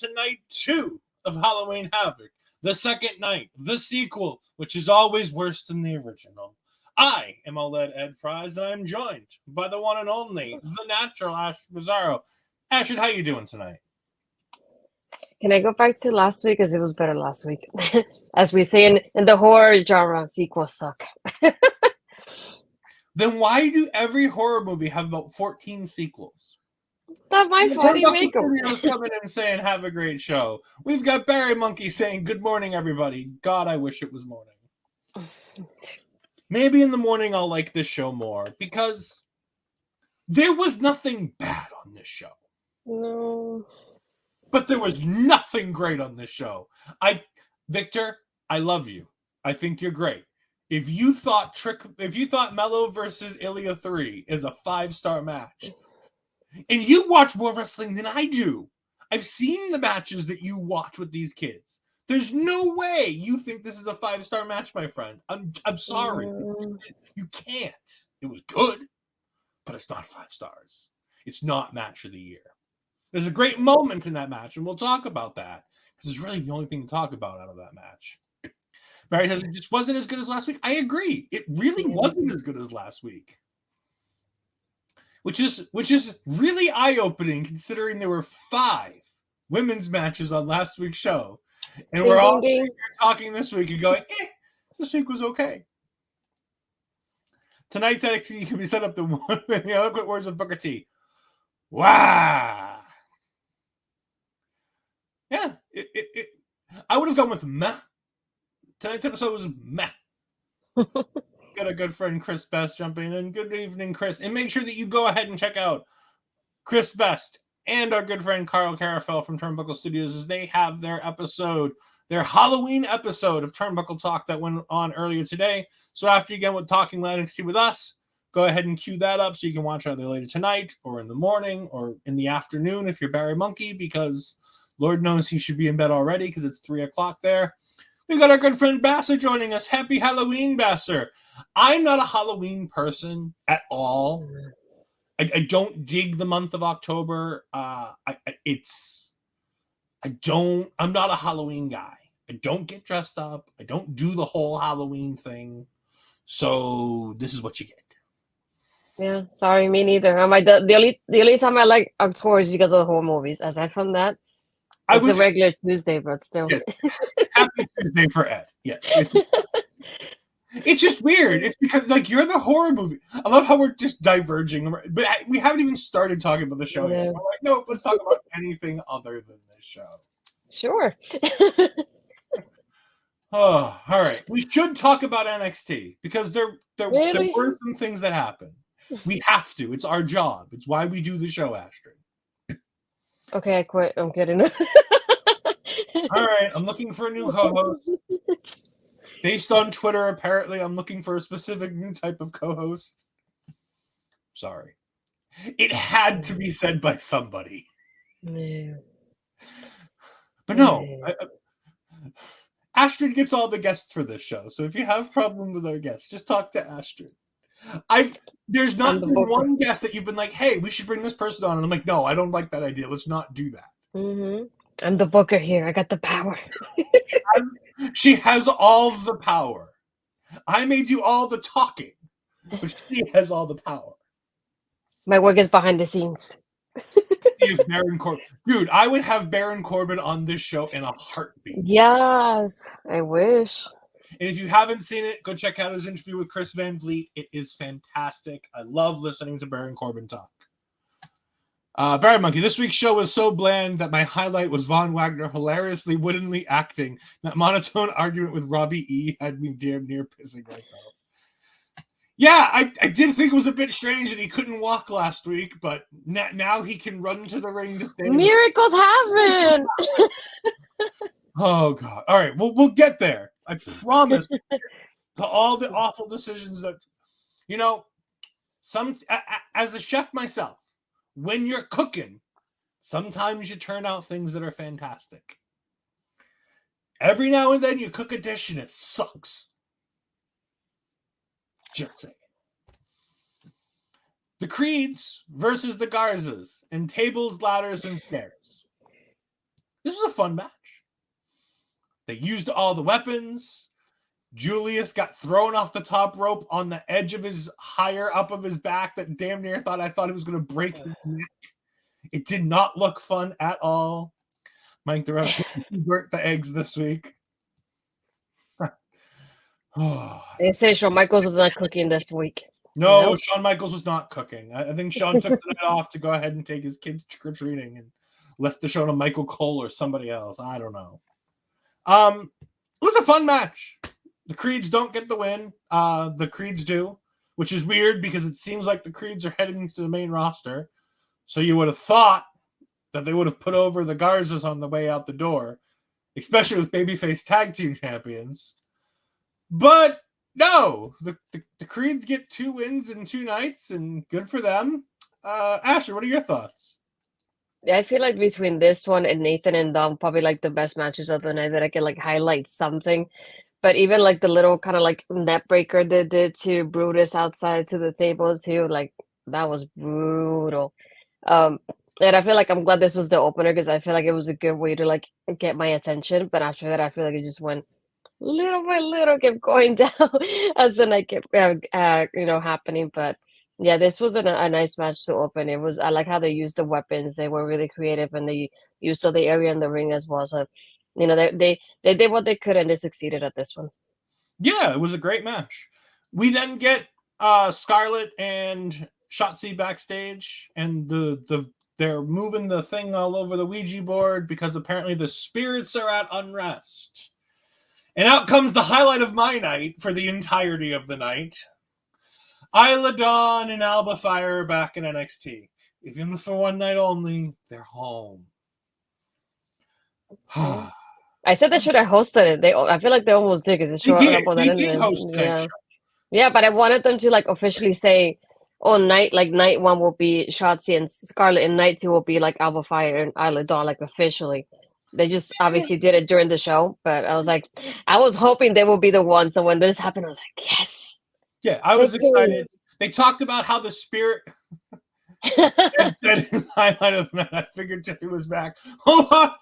To night 2 of Halloween Havoc, the second night, the sequel, which is always worse than the original. I am OLED Ed Fries, and I'm joined by the one and only, the natural Astrid Pizarro. Astrid, how you doing tonight? Can I go back to last week, because it was better last week? As we say in the horror genre, sequels suck. Then why do every horror movie have about 14 sequels? Not my fault. You make them. Studios coming in saying, have a great show. We've got Barry Monkey saying, good morning, everybody. God, I wish it was morning. Maybe in the morning I'll like this show more, because there was nothing bad on this show. No. But there was nothing great on this show. Victor, I love you. I think you're great. If you thought Mello versus Ilja 3 is a 5-star match, and you watch more wrestling than I do. I've seen the matches that you watch with these kids. There's no way you think this is a 5-star match, my friend. I'm sorry. You can't. It was good, but it's not 5 stars. It's not match of the year. There's a great moment in that match, and we'll talk about that, because it's really the only thing to talk about out of that match. Barry says it just wasn't as good as last week. I agree. It really wasn't as good as last week. Which is really eye-opening, considering there were 5 women's matches on last week's show. And we're all talking this week and going, this week was okay. Tonight's NXT can be set up to one in the eloquent words of Booker T. Wow. Yeah. I would have gone with meh. Tonight's episode was meh. Got a good friend Chris Best jumping in. Good evening, Chris. And make sure that you go ahead and check out Chris Best and our good friend Carl Carafel from Turnbuckle Studios, as they have their Halloween episode of Turnbuckle Talk that went on earlier today. So after you get with Talking NXT with us, go ahead and cue that up so you can watch it either later tonight or in the morning or in the afternoon if you're Barry Monkey, because Lord knows he should be in bed already because it's 3 o'clock there. We got our good friend Basser joining us. Happy Halloween, Basser. I'm not a Halloween person at all. I don't dig the month of October. I'm not a Halloween guy. I don't get dressed up. I don't do the whole Halloween thing. So this is what you get. Yeah, sorry, me neither. The only time I like October is because of the horror movies. Aside from that, it's a regular Tuesday, but still. Yes. Happy Tuesday for Ed. Yes. It's just weird. It's because, like, you're the horror movie. I love how we're just diverging, but we haven't even started talking about the show yet. We're like, no, let's talk about anything other than this show. Sure. Oh, all right. We should talk about NXT because there were some things that happened. We have to. It's our job. It's why we do the show, Astrid. Okay, I quit. I'm kidding. All right, I'm looking for a new co-host. Based on Twitter, apparently, I'm looking for a specific new type of co-host. Sorry. It had to be said by somebody. No. But no, Astrid gets all the guests for this show. So if you have problem with our guests, just talk to Astrid. There's not been one guest that you've been like, hey, we should bring this person on. And I'm like, no, I don't like that idea. Let's not do that. Mm-hmm. I'm the booker here. I got the power. She has all the power. I made you all the talking, but she has all the power. My work is behind the scenes. See if Baron Corbin, dude, I would have Baron Corbin on this show in a heartbeat. Yes, I wish. And if you haven't seen it, go check out his interview with Chris Van Vliet. It is fantastic. I love listening to Baron Corbin talk. Barry Monkey, this week's show was so bland that my highlight was Von Wagner hilariously woodenly acting. That monotone argument with Robbie E had me damn near pissing myself. Yeah, I did think it was a bit strange that he couldn't walk last week, but now he can run to the ring to save miracles happen. Oh God! All right, we'll get there. I promise. To all the awful decisions that, as a chef myself, when you're cooking, sometimes you turn out things that are fantastic. Every now and then you cook a dish and it sucks. Just saying. The Creeds versus the Garzas in tables, ladders, and stairs. This was a fun match. They used all the weapons. Julius got thrown off the top rope on the edge of his higher up of his back that damn near I thought he was going to break his neck. It did not look fun at all. Mike DeRoche burnt the eggs this week. They say Shawn Michaels is not cooking this week. No, Shawn Michaels was not cooking. I think Shawn took the night off to go ahead and take his kids trick-or-treating and left the show to Michael Cole or somebody else. I don't know. It was a fun match. The Creeds don't get the win. The Creeds do, which is weird because it seems like the Creeds are heading to the main roster. So you would have thought that they would have put over the Garzas on the way out the door, especially with babyface tag team champions. But no, the Creeds get 2 wins in 2 nights, and good for them. Asher, what are your thoughts? I feel like between this one and Nathan and Dom, probably like the best matches of the night that I can like highlight something. But even like the little kind of like net breaker they did to Brutus outside to the table too, like that was brutal. And I feel like I'm glad this was the opener because I feel like it was a good way to like get my attention. But after that, I feel like it just went little by little, kept going down as the night kept happening. But yeah, this was a nice match to open. It was, I like how they used the weapons. They were really creative and they used all the area in the ring as well. So, they did what they could and they succeeded at this one. Yeah, it was a great match. We then get Scarlett and Shotzi backstage, and they're moving the thing all over the Ouija board because apparently the spirits are at unrest. And out comes the highlight of my night for the entirety of the night. Isla Dawn and Alba Fire are back in NXT. Even for one night only, they're home. I said they should have hosted it. I feel like they almost did because they did host it. Yeah, but I wanted them to like officially say, night 1 will be Shotzi and Scarlett, and night 2 will be like Alba Fire and Isla Dawn, like officially. They just obviously did it during the show, but I was hoping they would be the ones. So when this happened, I was like, yes. Yeah, I was excited. They talked about how the spirit and said in the highlight of the night, I figured Tiffany was back. Hold on,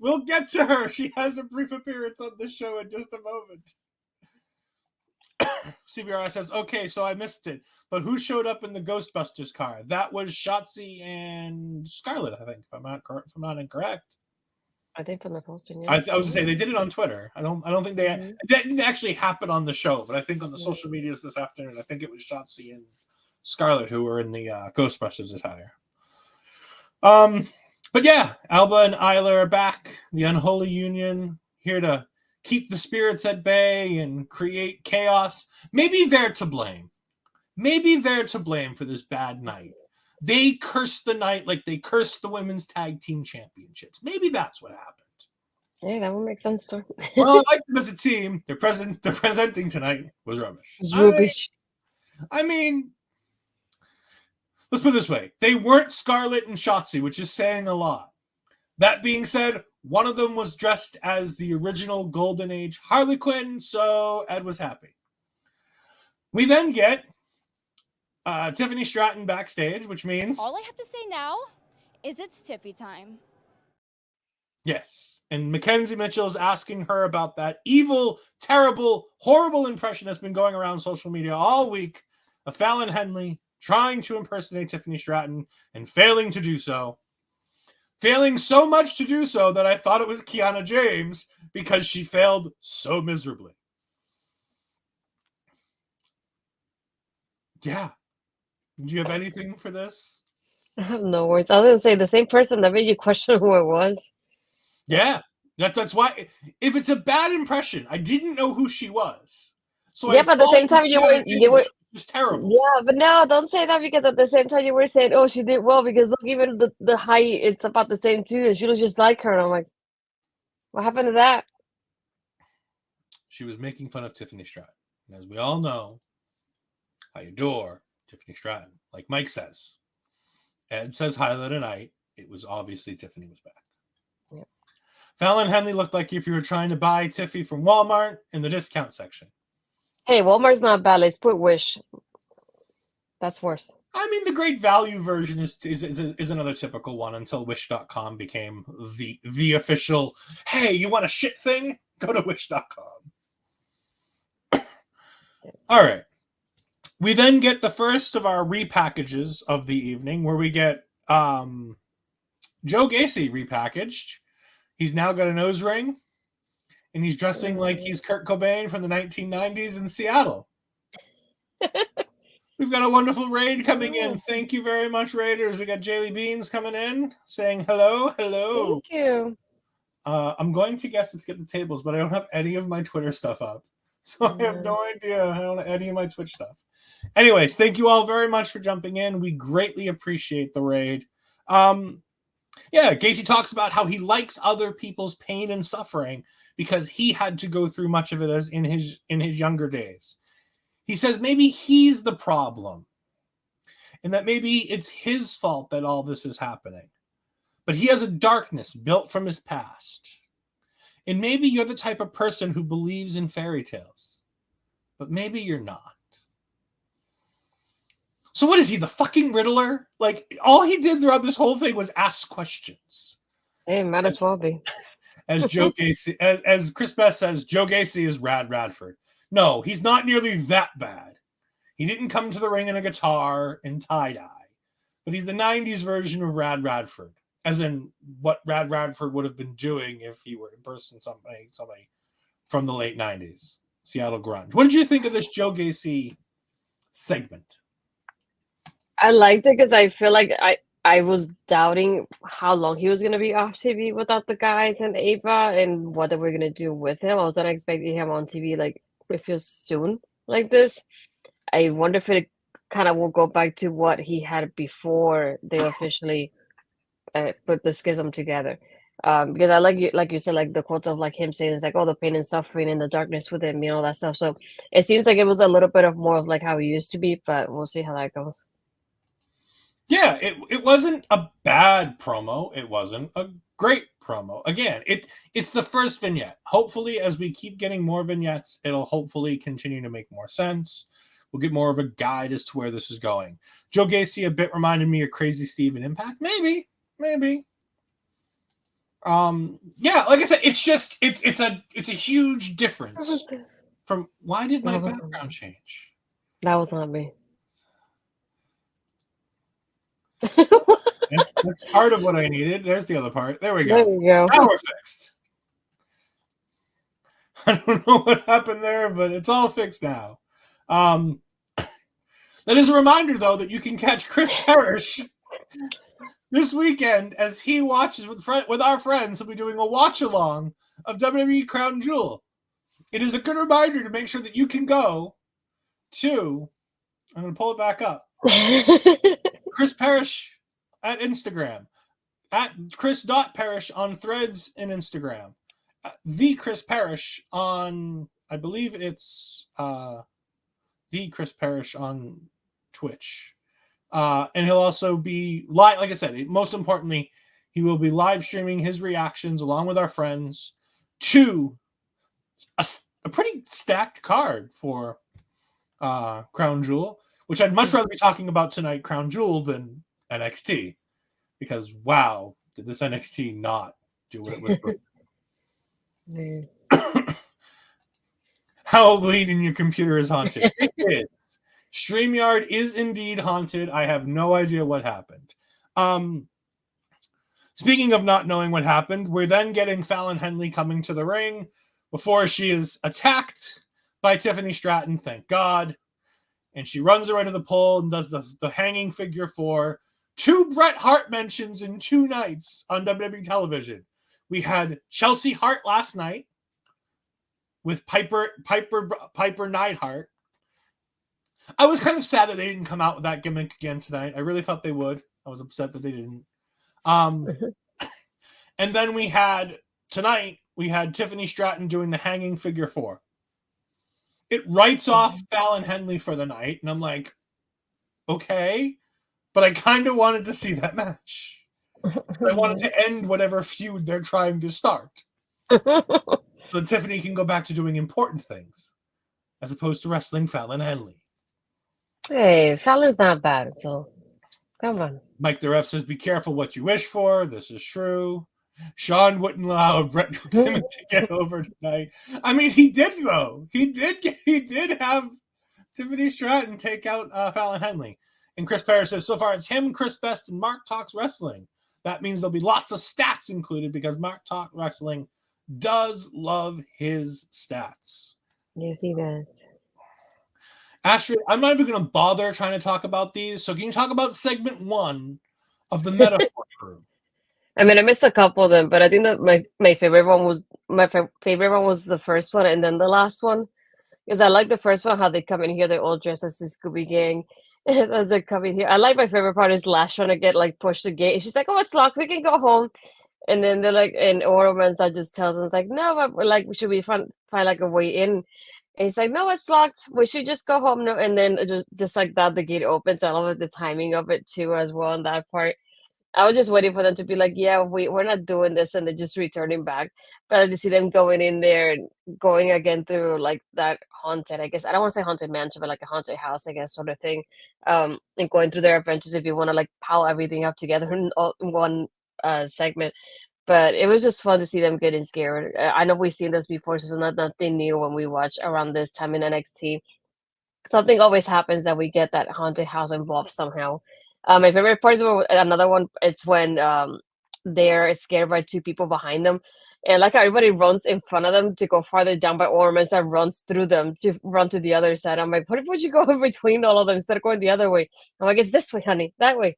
we'll get to her. She has a brief appearance on this show in just a moment. CBRI says, okay, so I missed it. But who showed up in the Ghostbusters car? That was Shotzi and Scarlett, I think, if I'm not incorrect. I think from the posting, yeah. I was going to say, they did it on Twitter. I don't think that didn't actually happen on the show, but I think on the social medias this afternoon, I think it was Shotzi and Scarlett who were in the Ghostbusters attire. But yeah, Alba and Isla are back. The Unholy Union, here to keep the spirits at bay and create chaos. Maybe they're to blame. Maybe they're to blame for this bad night. They cursed the night like they cursed the women's tag team championships. Maybe that's what happened. Yeah, that would make sense too. Well, I like them as a team. They're presenting tonight was rubbish. It's rubbish. I mean, let's put it this way. They weren't Scarlett and Shotzi, which is saying a lot. That being said, one of them was dressed as the original Golden Age Harley Quinn, so Ed was happy. We then get Tiffany Stratton backstage, which means... All I have to say now is it's Tiffy time. Yes. And Mackenzie Mitchell is asking her about that evil, terrible, horrible impression that's been going around social media all week of Fallon Henley trying to impersonate Tiffany Stratton and failing to do so. Failing so much to do so that I thought it was Kiana James because she failed so miserably. Yeah. Do you have anything for this? I have no words. I was gonna say the same person that made you question who it was. Yeah. That's why if it's a bad impression, I didn't know who she was. So yeah, but at the same time you were just terrible. Yeah, but no, don't say that because at the same time you were saying, oh, she did well because look, even the height, it's about the same too, and she looks just like her. And I'm like, what happened to that? She was making fun of Tiffany Stratton. And as we all know, I adore Tiffany Stratton. Like Mike says. Ed says highlight a night. It was obviously Tiffany was back. Yeah. Fallon Henley looked like if you were trying to buy Tiffy from Walmart in the discount section. Hey, Walmart's not bad. Let's put Wish. That's worse. I mean, the great value version is another typical one until Wish.com became the official, hey, you want a shit thing? Go to Wish.com. All right. We then get the first of our repackages of the evening where we get Joe Gacy repackaged. He's now got a nose ring. And he's dressing like he's Kurt Cobain from the 1990s in Seattle. We've got a wonderful raid coming in. Thank you very much, Raiders. We got Jaylee Beans coming in, saying hello, hello. Thank you. I'm going to guess it's Get the Tables, but I don't have any of my Twitter stuff up. So I have no idea. I don't have any of my Twitch stuff. Anyways, thank you all very much for jumping in. We greatly appreciate the raid. Yeah, Gacy talks about how he likes other people's pain and suffering because he had to go through much of it as in his younger days. He says maybe he's the problem and that maybe it's his fault that all this is happening. But he has a darkness built from his past. And maybe you're the type of person who believes in fairy tales. But maybe you're not. So what is he, the fucking Riddler? Like, all he did throughout this whole thing was ask questions. Hey, might as well be. As Joe Gacy, as Chris Best says, Joe Gacy is Rad Radford. No, he's not nearly that bad. He didn't come to the ring in a guitar and tie-dye. But he's the 90s version of Rad Radford. As in what Rad Radford would have been doing if he were in person somebody from the late 90s. Seattle grunge. What did you think of this Joe Gacy segment? I liked it because I feel like I was doubting how long he was going to be off TV without the guys and Ava and what they were going to do with him. I was not expecting him on TV like if it was soon like this. I wonder if it kind of will go back to what he had before they officially put the schism together. Because I like you said, like the quotes of like him saying it's like, oh, the pain and suffering and the darkness with him, all that stuff. So it seems like it was a little bit of more of like how he used to be, but we'll see how that goes. Yeah, it wasn't a bad promo. It wasn't a great promo. Again, it's the first vignette. Hopefully, as we keep getting more vignettes, it'll hopefully continue to make more sense. We'll get more of a guide as to where this is going. Joe Gacy a bit reminded me of Crazy Steve in Impact. Maybe. Yeah, like I said, it's a huge difference. What was this? From why did my background change? That was not me. That's part of what I needed. There's the other part. There we go. There we go. Now we're fixed. I don't know what happened there, but it's all fixed now. That is a reminder, though, that you can catch Chris Parrish this weekend as he watches with our friends. He'll be doing a watch-along of WWE Crown Jewel. It is a good reminder to make sure that you can go to... I'm going to pull it back up. Chris Parrish at Instagram. At Chris.Parrish on Threads and Instagram. The Chris Parrish on, I believe it's the Chris Parrish on Twitch. And he'll also be live, like I said, most importantly, he will be live streaming his reactions along with our friends to a pretty stacked card for Crown Jewel, which I'd much rather be talking about tonight, Crown Jewel, than NXT. Because, wow, did this NXT not do what it was supposed to? Halloween your computer is haunted. It is. StreamYard is indeed haunted. I have no idea what happened. Speaking of not knowing what happened, we're then getting Fallon Henley coming to the ring before she is attacked by Tiffany Stratton, thank God. And she runs away to the pole and does the hanging figure 4. 2 Bret Hart mentions in 2 nights on WWE television. We had Chelsea Hart last night with Piper Neidhart. I was kind of sad that they didn't come out with that gimmick again tonight. I really thought they would. I was upset that they didn't. And then tonight, we had Tiffany Stratton doing the hanging figure 4. It writes off Fallon Henley for the night, and I'm like, okay. But I kind of wanted to see that match. I wanted to end whatever feud they're trying to start. So Tiffany can go back to doing important things as opposed to wrestling Fallon Henley. Hey, Fallon's not bad, so come on. Mike the ref says, be careful what you wish for. This is true. Sean wouldn't allow Bret to get over tonight. I mean, he did, though. He did have Tiffany Stratton take out Fallon Henley. And Chris Parrish says, so far it's him, Chris Best, and Mark Talks Wrestling. That means there'll be lots of stats included because Mark Talk Wrestling does love his stats. Yes, he does. Astrid, I'm not even going to bother trying to talk about these. So can you talk about segment 1 of the Metaphor Crew? I mean, I missed a couple of them, but I think that my favorite one was the first one and then the last one. Because I like the first one, how they come in here, they're all dressed as the Scooby Gang. As they're coming here. I like my favorite part is Lash trying to get push the gate. She's like, oh, it's locked. We can go home. And then they're like, and Ormans just tells us no, should we find a way in? And he's like, no, it's locked. We should just go home. No, and then just like that, the gate opens. I love the timing of it too, as well. On that part, I was just waiting for them to be like, yeah, we're not doing this, and they're just returning back. But to see them going in there and going again through that haunted, I guess I don't want to say haunted mansion, but a haunted house, I guess, sort of thing. And going through their adventures if you want to pile everything up together in one segment. But it was just fun to see them getting scared. I know we've seen this before, so it's nothing new when we watch around this time in NXT. Something always happens that we get that haunted house involved somehow. My favorite part is another one. It's when they're scared by 2 people behind them. And everybody runs in front of them to go farther down by ornaments and runs through them to run to the other side. I'm like, what if would you go in between all of them instead of going the other way? I'm like, it's this way, honey, that way.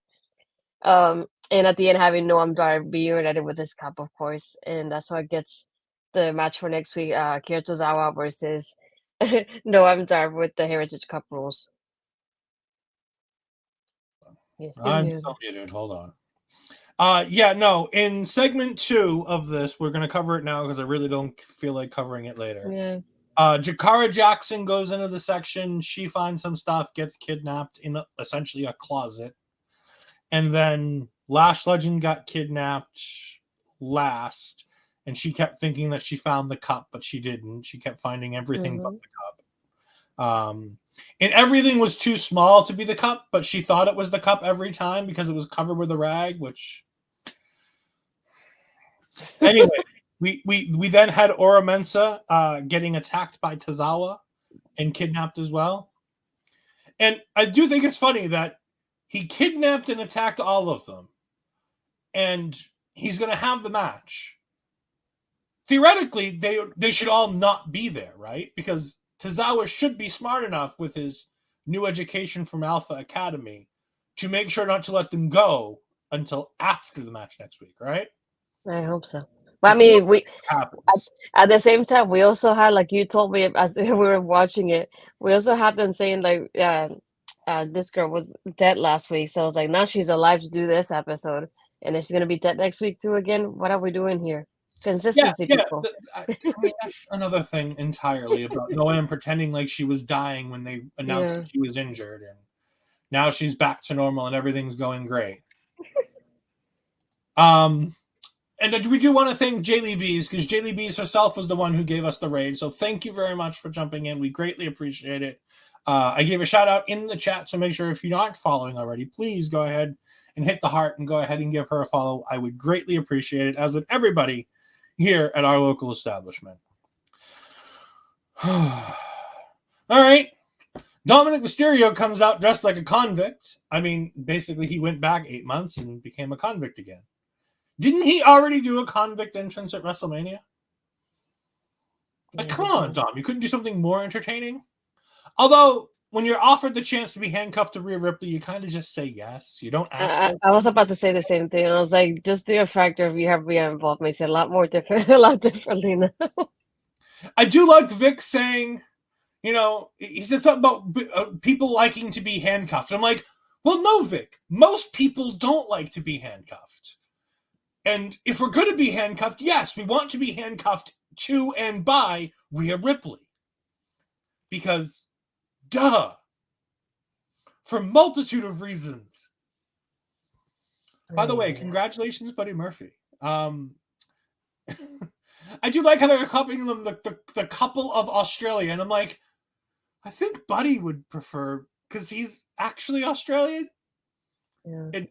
And at the end, having Noam Dar be united with his cup, of course. And that's what gets the match for next week, Kira Tozawa versus Noam Dar with the Heritage Cup rules. Yes, I'm so muted. Hold on. In segment 2 of this, we're going to cover it now because I really don't feel like covering it later. Yeah. Jakara Jackson goes into the section. She finds some stuff, gets kidnapped in essentially a closet. And then Lash Legend got kidnapped last. And she kept thinking that she found the cup, but she didn't. She kept finding everything but the cup. And everything was too small to be the cup, but she thought it was the cup every time because it was covered with a rag, which... Anyway, we then had Ora Mensa getting attacked by Tozawa and kidnapped as well. And I do think it's funny that he kidnapped and attacked all of them. And he's going to have the match. Theoretically, they should all not be there, right? Because Tozawa should be smart enough with his new education from Alpha Academy to make sure not to let them go until after the match next week, right? I hope so. But I mean, we at the same time, we also had, like you told me as we were watching it, we also had them saying this girl was dead last week, so I was like, now she's alive to do this episode, and then she's gonna be dead next week too again. What are we doing here? Consistency, people. I mean, that's another thing entirely about Noam pretending like she was dying when they announced that she was injured, and now she's back to normal and everything's going great. And we do want to thank Jaylee Bees, because Jaylee Bees herself was the one who gave us the raid. So thank you very much for jumping in. We greatly appreciate it. I gave a shout out in the chat, so make sure if you're not following already, please go ahead and hit the heart and go ahead and give her a follow. I would greatly appreciate it, as would everybody here at our local establishment. All right. Dominic Mysterio comes out dressed like a convict. I mean, basically he went back 8 months and became a convict again. Didn't he already do a convict entrance at WrestleMania? Like, come on, Dom. You couldn't do something more entertaining? Although, when you're offered the chance to be handcuffed to Rhea Ripley, you kind of just say yes. You don't ask. I was about to say the same thing. I was like, just the factor of you have Rhea involved makes it a lot more different, a lot differently now. I do like Vic saying, you know, he said something about people liking to be handcuffed. I'm like, well, no, Vic. Most people don't like to be handcuffed. And if we're going to be handcuffed, yes, we want to be handcuffed to and by Rhea Ripley. Because, duh. For a multitude of reasons. By the way, congratulations, Buddy Murphy. I do like how they're copying them the couple of Australia. And I'm like, I think Buddy would prefer, because he's actually Australian. Yeah. And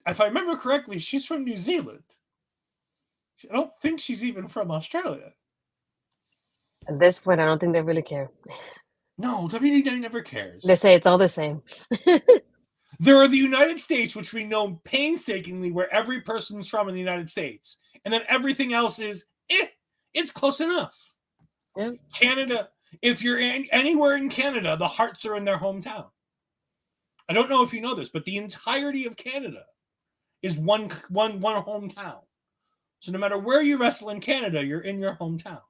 if I remember correctly, she's from New Zealand. I don't think she's even from Australia. At this point, I don't think they really care. No, WWE never cares. They say it's all the same. There are the United States, which we know painstakingly where every person's from in the United States. And then everything else is, it's close enough. Yeah. Canada, if you're anywhere in Canada, the Hearts are in their hometown. I don't know if you know this, but the entirety of Canada is one hometown. So no matter where you wrestle in Canada, you're in your hometown.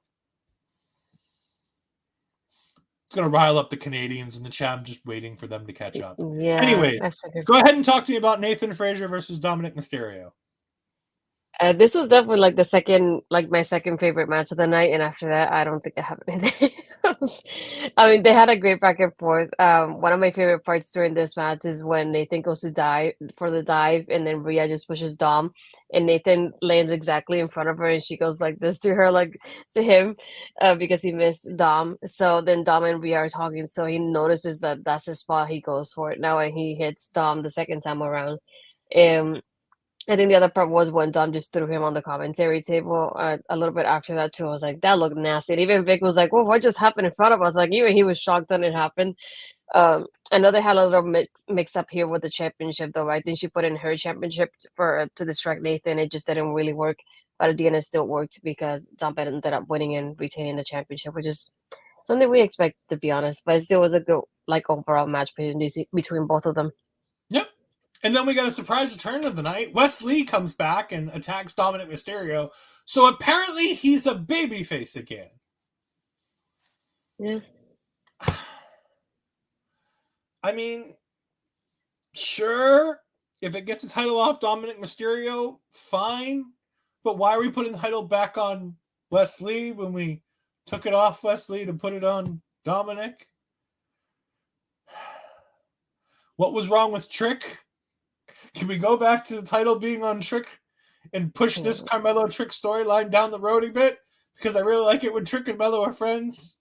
It's going to rile up the Canadians in the chat. I'm just waiting for them to catch up. Yeah. Anyway, go ahead and talk to me about Nathan Frazer versus Dominic Mysterio. This was definitely like my second favorite match of the night, and after that, I don't think I have anything else. I mean, they had a great back and forth. One of my favorite parts during this match is when Nathan goes to dive for the dive, and then Rhea just pushes Dom, and Nathan lands exactly in front of her, and she goes like this to her, like to him, because he missed Dom. So then Dom and Rhea are talking, so he notices that that's his spot. He goes for it now, and he hits Dom the second time around. I think the other part was when Dom just threw him on the commentary table. A little bit after that too, I was like, that looked nasty. And even Vic was like, well, what just happened in front of us? Like, even he was shocked when it happened. I know they had a little mix up here with the championship, though. I think she put in her championship to distract Nathan. It just didn't really work. But at the end, it still worked because Dom ended up winning and retaining the championship, which is something we expect, to be honest. But it still was a good, like, overall match between both of them. Yep. And then we got a surprise return of the night. Wes Lee comes back and attacks Dominic Mysterio. So apparently he's a babyface again. Yeah. I mean, sure, if it gets the title off Dominic Mysterio, fine. But why are we putting the title back on Wes Lee when we took it off Wes Lee to put it on Dominic? What was wrong with Trick? Can we go back to the title being on Trick and push this Carmelo Trick storyline down the road a bit? Because I really like it when Trick and Melo are friends.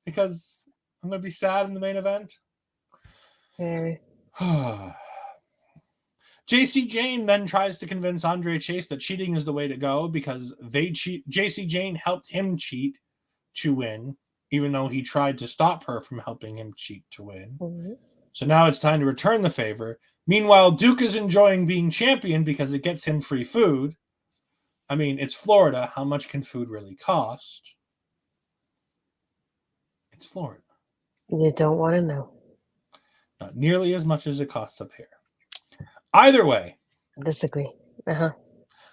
Because I'm going to be sad in the main event. Very. Jacy Jayne then tries to convince Andre Chase that cheating is the way to go because Jacy Jayne helped him cheat to win, even though he tried to stop her from helping him cheat to win. Mm-hmm. So now it's time to return the favor. Meanwhile, Duke is enjoying being champion because it gets him free food. I mean, it's Florida. How much can food really cost? It's Florida. You don't want to know. Not nearly as much as it costs up here. Either way. Disagree. Uh-huh.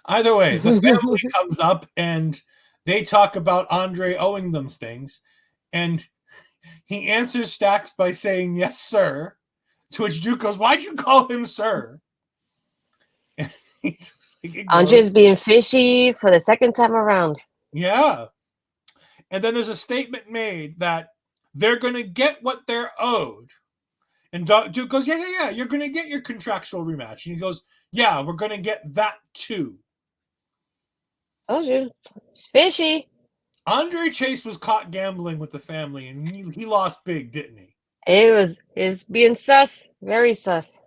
Either way, the family comes up and they talk about Andre owing them things. And he answers Stacks by saying, yes, sir. To which Duke goes, "Why'd you call him sir?" And he's just like, Andre's being fishy for the second time around. Yeah. And then there's a statement made that they're going to get what they're owed. And Duke goes, yeah, you're going to get your contractual rematch. And he goes, yeah, we're going to get that too. Told you. It's fishy. Andre Chase was caught gambling with the family, and he lost big, didn't he? It's being sus. Very sus.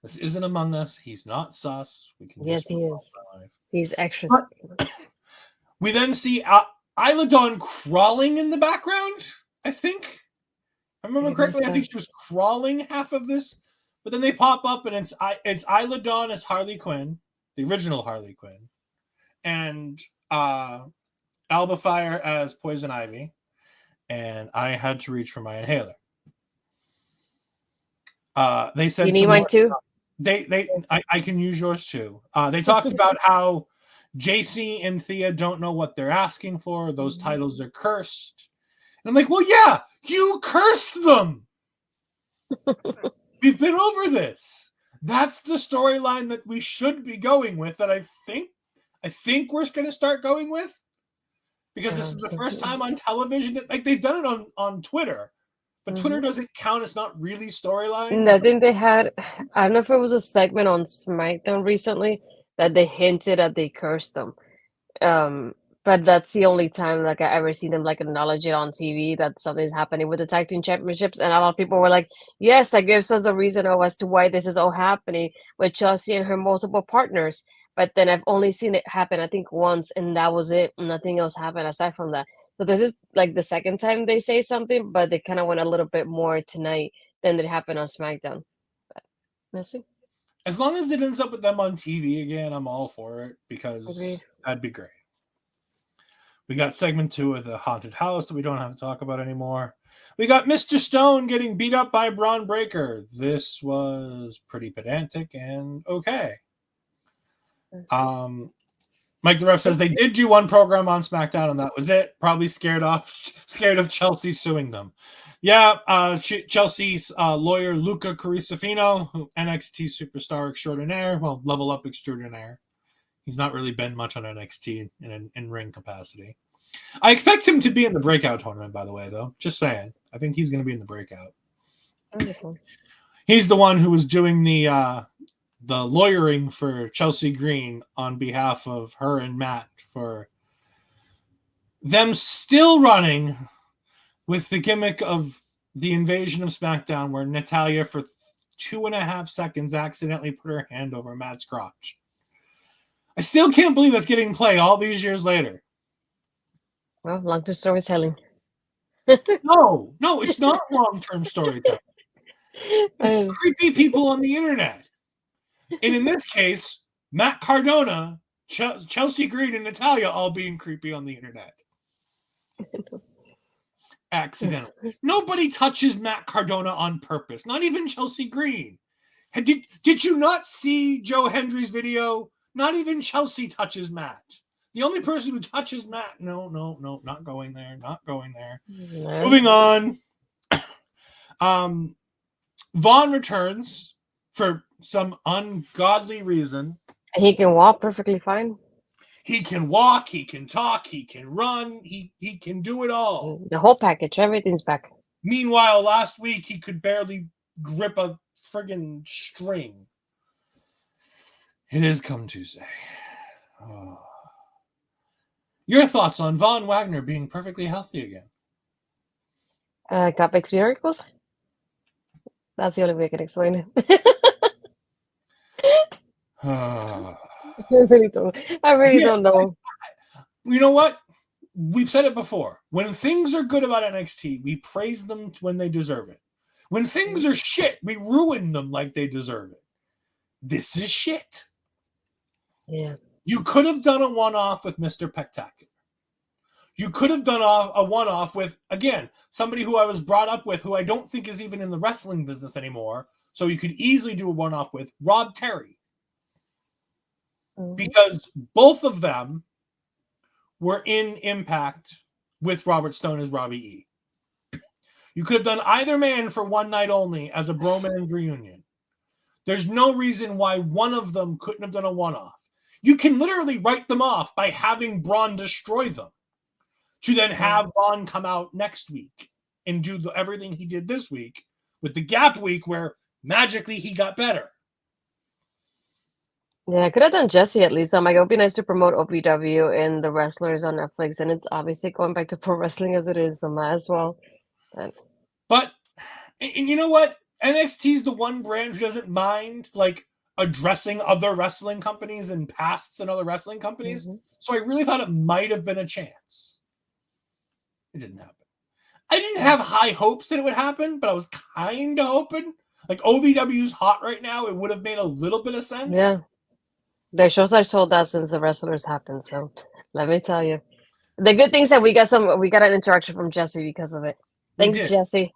This isn't Among Us. He's not sus. We can Yes, just he is. He's extra. We then see Isla Dawn crawling in the background, I think. If I remember correctly, I think she was crawling half of this. But then they pop up, and it's Isla Dawn as Harley Quinn, the original Harley Quinn, and Alba Fire as Poison Ivy, and I had to reach for my inhaler. They said you need mine too. I can use yours too. They talked about how Jacy and Thea don't know what they're asking for. Those titles are cursed. And I'm like, well, yeah, you cursed them. We've been over this. That's the storyline that we should be going with. That I think we're going to start going with. Because this is the first time on television. Like they've done it on Twitter. But Twitter doesn't count. It's not really storyline. I think they had, I don't know if it was a segment on SmackDown recently that they hinted that they cursed them. But that's the only time like I ever see them like acknowledge it on TV that something's happening with the tag team championships. And a lot of people were like, yes, that gives us a reason as to why this is all happening with Chelsea and her multiple partners. But then I've only seen it happen, I think, once, and that was it. Nothing else happened aside from that. So this is like the second time they say something, but they kind of went a little bit more tonight than it happened on SmackDown. But let's see. As long as it ends up with them on TV again, I'm all for it because that'd be great. We got segment 2 of the haunted house that we don't have to talk about anymore. We got Mr. Stone getting beat up by Bron Breakker. This was pretty pedantic and okay. Mike the Ref says they did do one program on SmackDown and that was it. Probably scared of Chelsea suing them. Yeah, Chelsea's lawyer Luca Carissafino, NXT superstar extraordinaire, well, level up extraordinaire. He's not really been much on NXT in ring capacity. I expect him to be in the Breakout tournament, by the way, though. Just saying. I think he's going to be in the Breakout. Wonderful. He's the one who was doing the lawyering for Chelsea Green on behalf of her and Matt for them still running with the gimmick of the invasion of SmackDown where Natalya for 2.5 seconds accidentally put her hand over Matt's crotch. I still can't believe that's getting played all these years later. Well, long-term storytelling. No, it's not long-term storytelling. It's creepy people on the internet. And in this case, Matt Cardona, Chelsea Green, and Natalya all being creepy on the internet. Accidentally. Nobody touches Matt Cardona on purpose. Not even Chelsea Green. Did you not see Joe Hendry's video? Not even Chelsea touches Matt. The only person who touches Matt. No, not going there. Not going there. No. Moving on. Vaughn returns for some ungodly reason. He can walk perfectly fine. He can walk, he can talk, he can run, he can do it all. The whole package, everything's back. Meanwhile, last week he could barely grip a friggin' string. It is Come Tuesday. Oh. Your thoughts on Von Wagner being perfectly healthy again? God makes miracles. That's the only way I can explain it. I really don't know. You know what? We've said it before. When things are good about NXT, we praise them when they deserve it. When things are shit, we ruin them like they deserve it. This is shit. Yeah. You could have done a one-off with Mr. Spectacular. You could have done a one-off with, again, somebody who I was brought up with who I don't think is even in the wrestling business anymore. So you could easily do a one-off with Rob Terry. Because both of them were in Impact with Robert Stone as Robbie E. You could have done either man for one night only as a bromance reunion. There's no reason why one of them couldn't have done a one-off. You can literally write them off by having Bron destroy them, to then have Bron come out next week and do everything he did this week with the gap week where magically he got better. Yeah, I could have done Jacy at least. Like, it would be nice to promote OVW and the wrestlers on Netflix, and it's obviously going back to pro wrestling as it is, so might as well. But, and you know what? NXT is the one brand who doesn't mind, like, addressing other wrestling companies and pasts and other wrestling companies. Mm-hmm. So I really thought it might have been a chance. It didn't happen. I didn't have high hopes that it would happen, but I was kind of hoping. Like, OVW's hot right now. It would have made a little bit of sense. Yeah. Their shows are sold out since the wrestlers happened, so let me tell you. The good things that we got an interaction from Jacy because of it. Thanks, Jacy.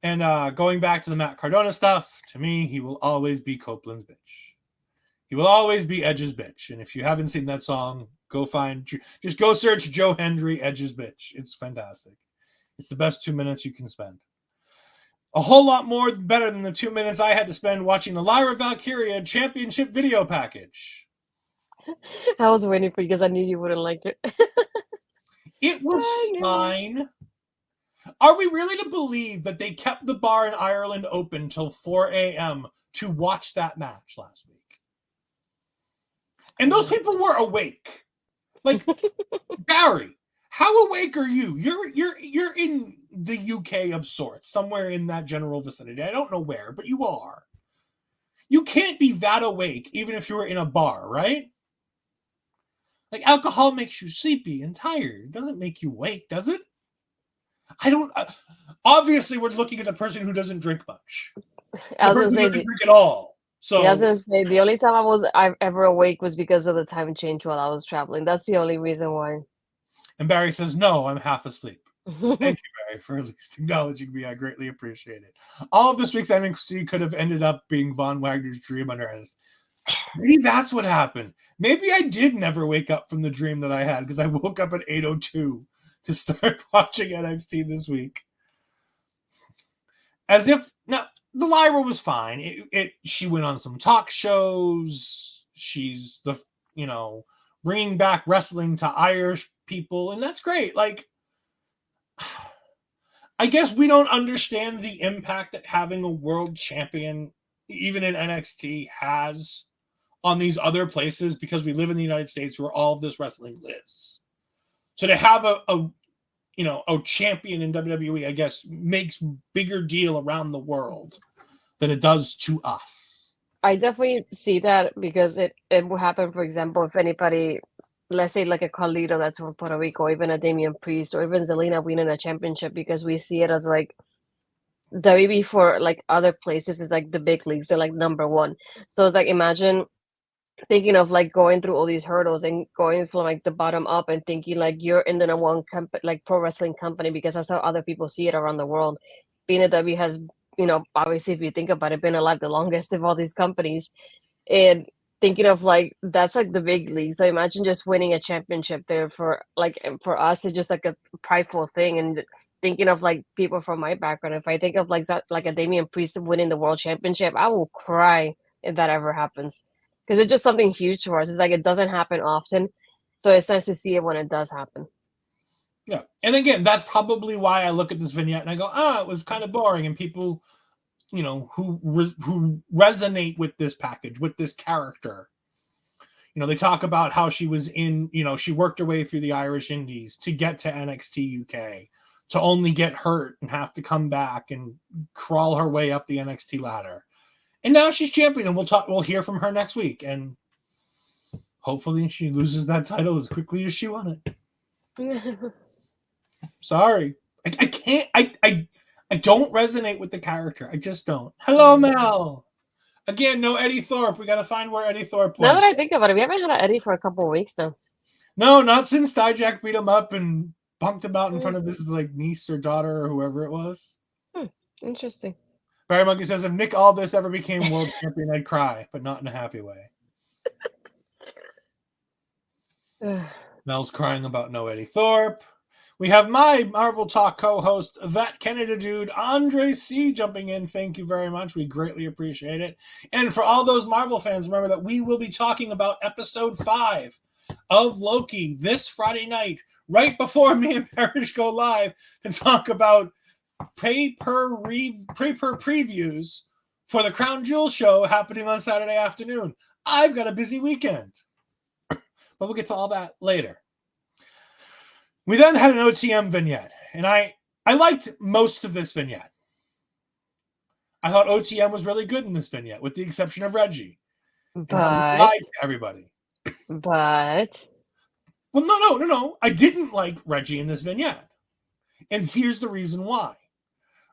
And going back to the Matt Cardona stuff, to me, he will always be Copeland's bitch. He will always be Edge's bitch. And if you haven't seen that song, just go search Joe Hendry, Edge's bitch. It's fantastic. It's the best 2 minutes you can spend. A whole lot more better than the 2 minutes I had to spend watching the Lyra Valkyria championship video package. I was waiting for you because I knew you wouldn't like it. It was fine. Are we really to believe that they kept the bar in Ireland open till 4 a.m. to watch that match last week? And those people were awake. Like, Barry, how awake are you? You're in the UK of sorts, somewhere in that general vicinity. I don't know where, but you are. You can't be that awake even if you were in a bar, right? Like, alcohol makes you sleepy and tired. It doesn't make you awake, does it? I don't. Obviously, we're looking at the person who doesn't drink much. I was going to say, doesn't drink at all. So yeah, I was going to say the only time I ever awake was because of the time change while I was traveling. That's the only reason why. And Barry says, "No, I'm half asleep." Thank you, Barry, for at least acknowledging me. I greatly appreciate it. All of this week's NXT could have ended up being Von Wagner's dream under us. Maybe that's what happened. Maybe I did never wake up from the dream that I had because I woke up at 8:02 to start watching NXT this week. As if now the Lyra was fine. She went on some talk shows. She's bringing back wrestling to Irish people, and that's great. Like, I guess we don't understand the impact that having a world champion, even in NXT, has on these other places because we live in the United States where all of this wrestling lives. So to have a champion in WWE, I guess, makes bigger deal around the world than it does to us. I definitely see that because it will happen, for example, if anybody, let's say like a Carrillo that's from Puerto Rico, or even a Damian Priest, or even Zelina winning a championship, because we see it as like WB for like other places is like the big leagues, they're like number one. So it's like, imagine thinking of like going through all these hurdles and going from like the bottom up and thinking like you're in the number one like pro wrestling company, because that's how other people see it around the world. Being a W has, obviously, if you think about it, been alive the longest of all these companies, and thinking of like that's like the big league. So imagine just winning a championship there for us, it's just like a prideful thing. And thinking of like people from my background, if I think of like a Damian Priest winning the world championship, I will cry if that ever happens. Because it's just something huge for us. It's like it doesn't happen often. So it's nice to see it when it does happen. Yeah. And again, that's probably why I look at this vignette and I go, it was kind of boring. And people, who resonate with this package, with this character, they talk about how she was she worked her way through the Irish Indies to get to NXT UK, to only get hurt and have to come back and crawl her way up the NXT ladder. And now she's champion, and we'll hear from her next week. And hopefully she loses that title as quickly as she won it. Sorry. I can't. I don't resonate with the character. I just don't. Hello, Mel. Again, no Eddie Thorpe. We got to find where Eddie Thorpe went. Now that I think about it, we haven't had an Eddie for a couple of weeks now. No, not since Dijak beat him up and bumped him out in front of his niece or daughter or whoever it was. Interesting. Barry Monkey says, if Nick Aldis ever became world champion, I'd cry, but not in a happy way. Mel's crying about no Eddie Thorpe. We have my Marvel Talk co-host, that Canada dude, Andre C, jumping in. Thank you very much. We greatly appreciate it. And for all those Marvel fans, remember that we will be talking about episode 5 of Loki this Friday night, right before me and Parrish go live to talk about pay-per previews for the Crown Jewel show happening on Saturday afternoon. I've got a busy weekend, but we'll get to all that later. We then had an OTM vignette, and I liked most of this vignette. I thought OTM was really good in this vignette, with the exception of Reggie. But Lied to everybody. Well, no. I didn't like Reggie in this vignette. And here's the reason why.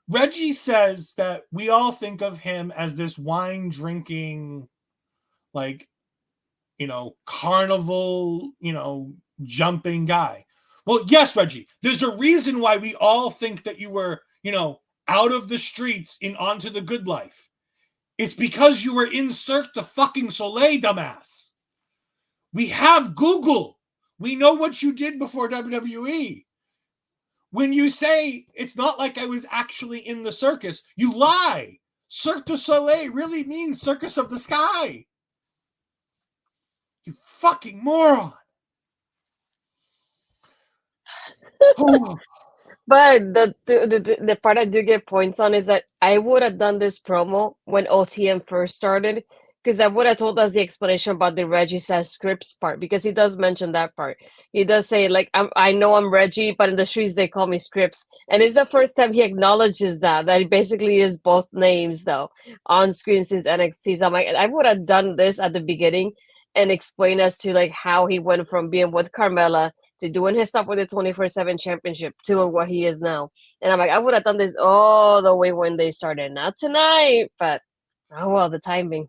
Reggie says that we all think of him as this wine drinking, carnival, jumping guy. Well, yes, Reggie, there's a reason why we all think that you were, out of the streets and onto the good life. It's because you were in Cirque du fucking Soleil, dumbass. We have Google. We know what you did before WWE. When you say it's not like I was actually in the circus, you lie. Cirque du Soleil really means Circus of the Sky. You fucking moron. Oh. But the part I do get points on is that I would have done this promo when OTM first started, because I would have told us the explanation about the Reggie says scripts part, because he does mention that part. He does say, I know I'm Reggie, but in the streets they call me Scripps. And it's the first time he acknowledges that he basically is both names, though, on screen since NXT. So I'm like, I would have done this at the beginning and explain as to, how he went from being with Carmella to doing his stuff with the 24/7 championship to what he is now. And I'm like, I would have done this all the way when they started. Not tonight, but oh well, the timing.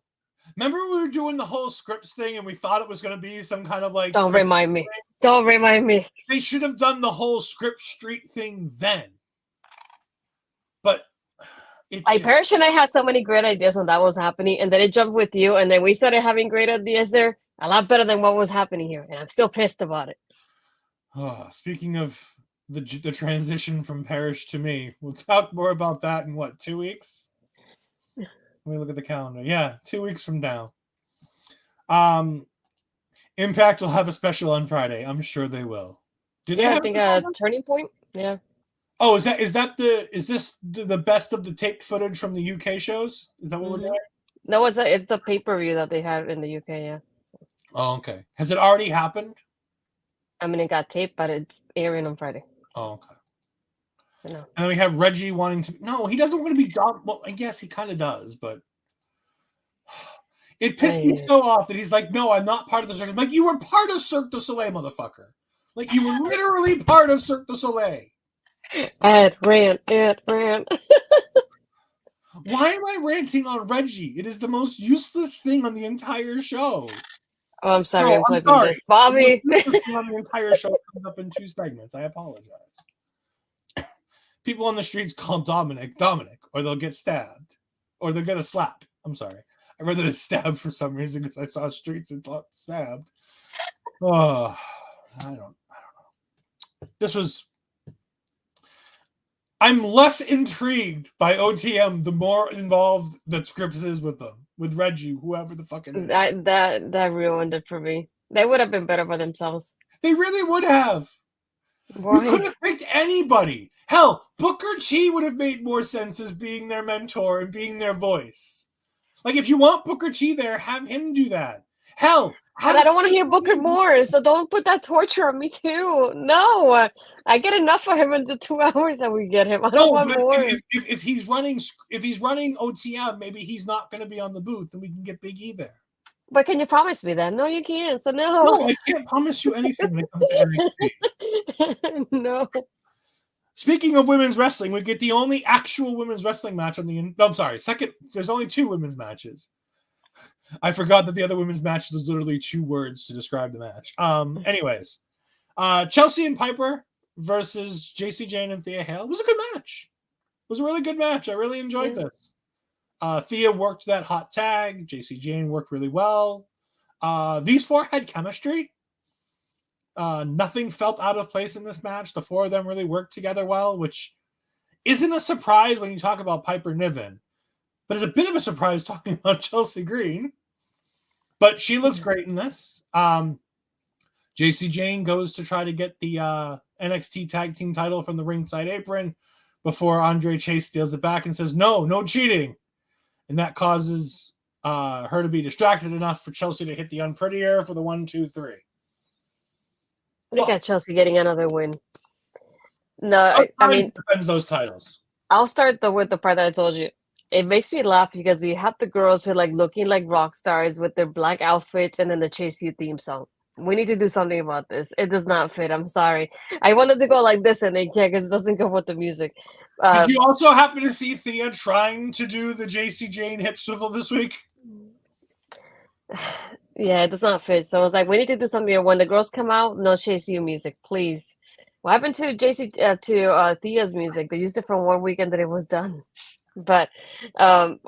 Remember we were doing the whole scripts thing and we thought it was going to be some kind of Don't remind me. Don't remind me. They should have done the whole script street thing then. But Parrish and I had so many great ideas when that was happening, and then it jumped with you, and then we started having great ideas there. A lot better than what was happening here, and I'm still pissed about it. Speaking of the transition from Parrish to me, we'll talk more about that in 2 weeks? Let me look at the calendar. Yeah, 2 weeks from now. Impact will have a special on Friday. I'm sure they will. I think a turning point. Yeah. Oh, is this the best of the taped footage from the UK shows? Is that what we're doing? No, it's the pay-per-view that they had in the UK. Yeah. Oh, okay. Has it already happened? I mean, it got taped, but it's airing on Friday. Oh, okay. No. And then we have Reggie wanting to. No, he doesn't want to be dog. Well, I guess he kind of does, but it pissed me so off that he's like, "No, I'm not part of the circus." I'm like, you were part of Cirque du Soleil, motherfucker. Like, you were literally part of Cirque du Soleil. It ran. Why am I ranting on Reggie? It is the most useless thing on the entire show. Oh, I'm sorry. I'm playing this, Bobby. On the entire show comes up in 2 segments. I apologize. People on the streets call Dominic, or they'll get stabbed, or they'll get a slap. I'm sorry. I read that it's stabbed for some reason because I saw streets and thought stabbed. Oh, I don't know. This was. I'm less intrigued by OTM the more involved that Scripps is with them, with Reggie, whoever the fuck it is. That ruined it for me. They would have been better for themselves. They really would have. Why? We could have picked anybody. Hell, Booker T would have made more sense as being their mentor and being their voice. Like, if you want Booker T there, have him do that. Hell, but I don't want to hear Booker more, so don't put that torture on me too. No, I get enough of him in the 2 hours that we get him. I don't want more. If he's running OTM, maybe he's not going to be on the booth, and we can get Big E there. But can you promise me that? No, you can't. So no. No, I can't promise you anything when it comes to NXT. No. Speaking of women's wrestling, we get the only actual women's wrestling match on the. No, I'm sorry. Second, there's only 2 women's matches. I forgot that the other women's match was literally 2 words to describe the match. Anyways, Chelsea and Piper versus Jacy, Jayne, and Thea Hale was a good match. It was a really good match. I really enjoyed this. Thea worked that hot tag. Jacy, Jayne worked really well. These 4 had chemistry. Nothing felt out of place in this match. The four of them really worked together well, which isn't a surprise when you talk about Piper Niven, but it's a bit of a surprise talking about Chelsea Green. But she looks great in this. Jacy Jayne goes to try to get the NXT Tag Team title from the ringside apron before Andre Chase steals it back and says, no cheating. And that causes her to be distracted enough for Chelsea to hit the unprettier for the 1, 2, 3. Look at Chelsea getting another win. No, I mean, defends those titles. I'll start with the part that I told you. It makes me laugh because we have the girls who are like looking like rock stars with their black outfits and then the Chase U theme song. We need to do something about this. It does not fit. I'm sorry. I wanted to go like this and they can't because it doesn't go with the music. Did you also happen to see Thea trying to do the Jacy Jayne hip swivel this week? Yeah, it does not fit. So I was like, we need to do something. When the girls come out, no Chase U music, please. What happened to Thea's music? They used it for 1 weekend and it was done. But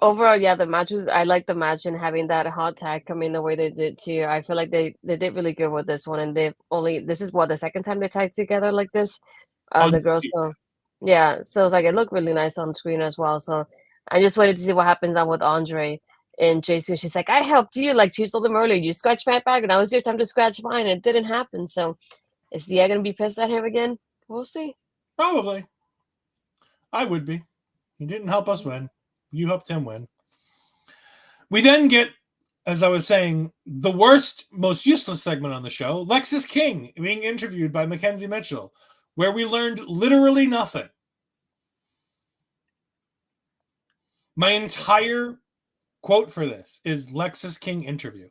overall, yeah, the match was. I like the match and having that hot tag come in the way they did too. I feel like they did really good with this one, and this is the second time they tagged together like this. The girls, yeah. So it's like it looked really nice on screen as well. So I just wanted to see what happens now with Andre and Jason. She's like, I helped you. Like she told them earlier, you scratched my back, and now it's your time to scratch mine. And it didn't happen. So is Thea gonna be pissed at him again? We'll see. Probably. I would be. He didn't help us win. You helped him win. We then get, as I was saying, the worst, most useless segment on the show, Lexis King being interviewed by Mackenzie Mitchell, where we learned literally nothing. My entire quote for this is Lexis King interview.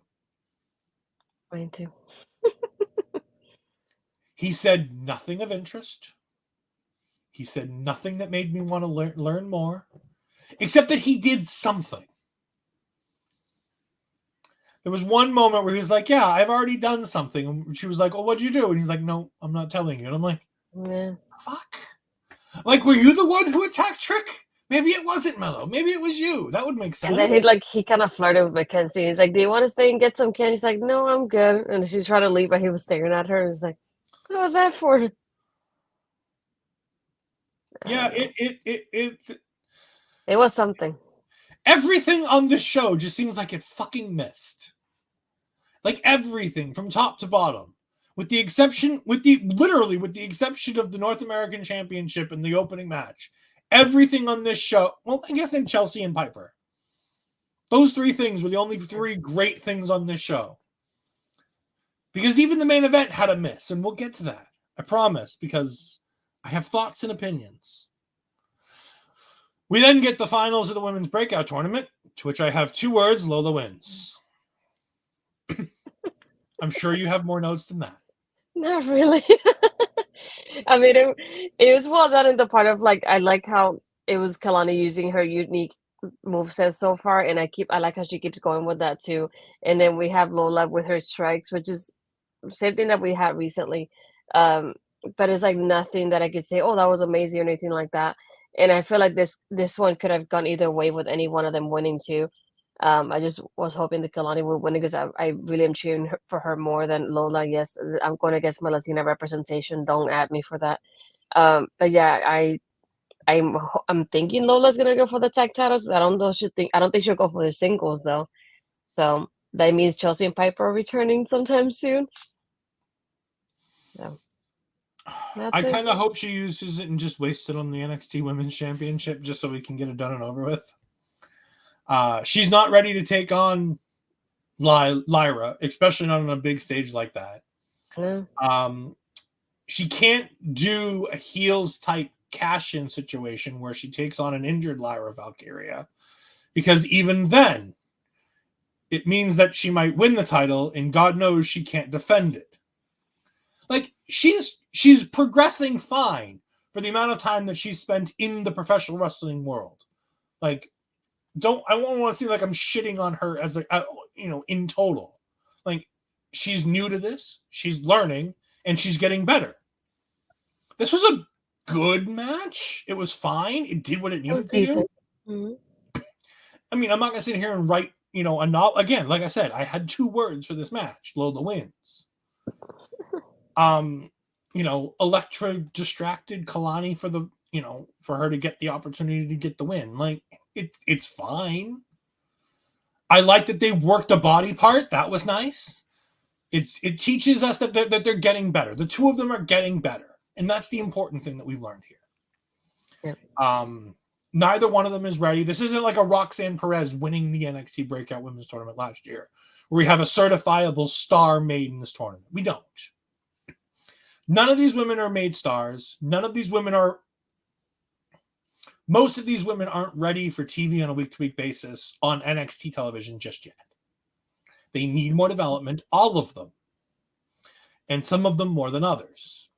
Mine too. He said nothing of interest. He said nothing that made me want to learn more, except that he did something. There was one moment where he was like, yeah, I've already done something. And she was like, oh, what'd you do? And he's like, no, I'm not telling you. And I'm like, fuck. Like, were you the one who attacked Trick? Maybe it wasn't Mello. Maybe it was you. That would make sense. And then he kind of flirted with Mackenzie. He's like, do you want to stay and get some candy? She's like, no, I'm good. And she's trying to leave, but he was staring at her. And he's like, what was that for? Yeah, it was something. Everything on this show just seems like it fucking missed. Like everything from top to bottom. With the exception of the North American Championship and the opening match. Everything on this show, well, I guess in Chelsea and Piper. Those three things were the only three great things on this show. Because even the main event had a miss, and we'll get to that. I promise, because I have thoughts and opinions. We then get the finals of the women's breakout tournament, to which I have 2 words: Lola wins. I'm sure you have more notes than that. Not really. I mean, it was well done in the part of like, I like how it was Kelani using her unique moveset so far, and I like how she keeps going with that too. And then we have Lola with her strikes, which is same thing that we had recently. But it's like nothing that I could say, oh, that was amazing or anything like that. And I feel like this one could have gone either way with any one of them winning too. I just was hoping that Kelani would win because I really am cheering for her more than Lola. Yes, I'm going against my Latina representation. Don't add me for that. But yeah, I'm thinking Lola's gonna go for the tag titles. I don't think she'll go for the singles though. So that means Chelsea and Piper are returning sometime soon. So I kind of hope she uses it and just wastes it on the NXT Women's Championship just so we can get it done and over with. She's not ready to take on Lyra, especially not on a big stage like that. No. She can't do a heels type cash-in situation where she takes on an injured Lyra Valkyria, because even then it means that she might win the title and God knows she can't defend it. Like, she's progressing fine for the amount of time that she's spent in the professional wrestling world. Like, I won't want to seem like I'm shitting on her as in total. Like, she's new to this, she's learning, and she's getting better. This was a good match. It was fine. It did what it needed to do. Mm-hmm. I mean, I'm not going to sit here and write, a novel. Again, like I said, I had 2 words for this match. Lola wins. Electra distracted Kelani for the, for her to get the opportunity to get the win. Like, it's fine. I like that they worked a body part. That was nice. It teaches us that they're getting better. The two of them are getting better. And that's the important thing that we've learned here. Yeah. Neither one of them is ready. This isn't like a Roxanne Perez winning the NXT Breakout Women's Tournament last year, where we have a certifiable star made in this tournament. We don't. None of these women are made stars. Most of these women aren't ready for TV on a week-to-week basis on NXT television just yet. They need more development, all of them. And some of them more than others.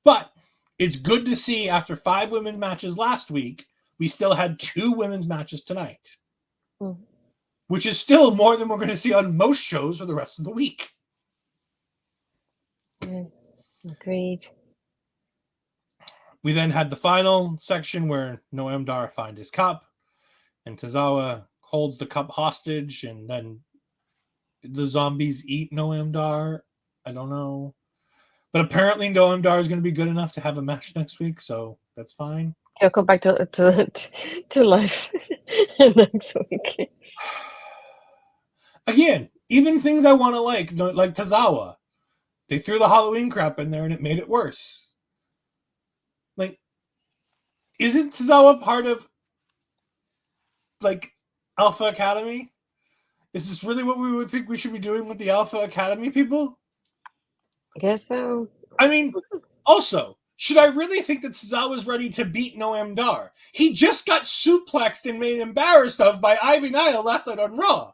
But it's good to see after 5 women's matches last week, we still had 2 women's matches tonight. Mm. Which is still more than we're going to see on most shows for the rest of the week. Agreed. We then had the final section where Noam Dar finds his cup, and Tozawa holds the cup hostage, and then the zombies eat Noam Dar. I don't know. But apparently Noam Dar is going to be good enough to have a match next week, so that's fine. He'll come back to life next week. Again, even things I want to like Tozawa, they threw the Halloween crap in there and it made it worse. Like, isn't Tozawa part of, like, Alpha Academy? Is this really what we would think we should be doing with the Alpha Academy people? I guess so. I mean, also, should I really think that Tozawa's ready to beat Noam Dar? He just got suplexed and made embarrassed of by Ivy Nile last night on Raw.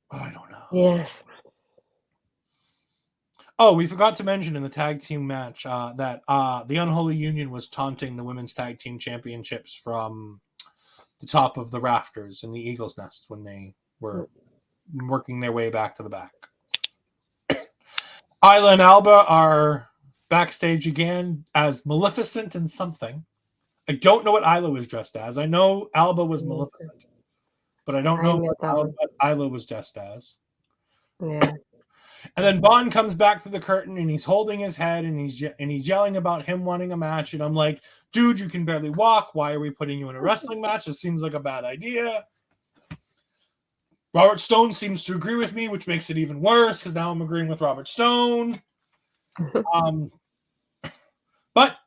I don't know. Yeah. Oh, we forgot to mention in the tag team match that the Unholy Union was taunting the women's tag team championships from the top of the rafters in the Eagle's Nest when they were working their way back to the back. Isla and Alba are backstage again as Maleficent and something. I don't know what Isla was dressed as. I know Alba was Maleficent, but I don't know what Isla was dressed as. Yeah. And then Bron comes back to the curtain and he's holding his head and he's yelling about him wanting a match. And I'm like, dude, you can barely walk. Why are we putting you in a wrestling match? It seems like a bad idea. Robert Stone seems to agree with me, which makes it even worse because now I'm agreeing with Robert Stone. But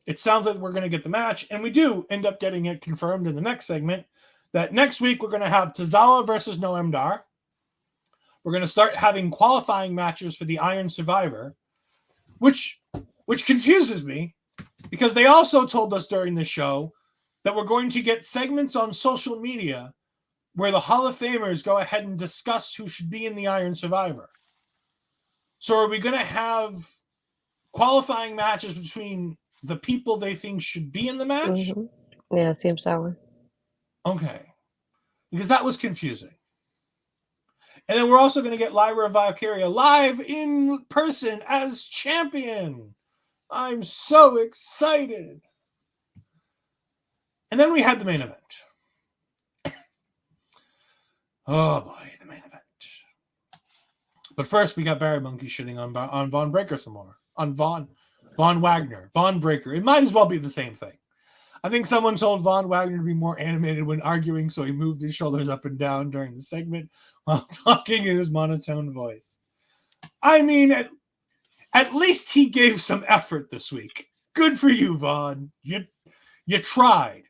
it sounds like we're going to get the match. And we do end up getting it confirmed in the next segment that next week we're going to have Tozawa versus Noam Dar. We're going to start having qualifying matches for the Iron Survivor, which confuses me because they also told us during the show that we're going to get segments on social media where the Hall of Famers go ahead and discuss who should be in the Iron Survivor. So are we going to have qualifying matches between the people they think should be in the match? Mm-hmm. Yeah, it seems that way. Okay. Because that was confusing. And then we're also going to get Lyra Valkyria live in person as champion. I'm so excited. And then we had the main event. Oh boy, the main event. But first, we got Barry Monkey shitting on Von Breaker some more. On Von Wagner. Von Breaker. It might as well be the same thing. I think someone told Von Wagner to be more animated when arguing, so he moved his shoulders up and down during the segment while talking in his monotone voice. I mean, at least he gave some effort this week. Good for you, Von. You tried.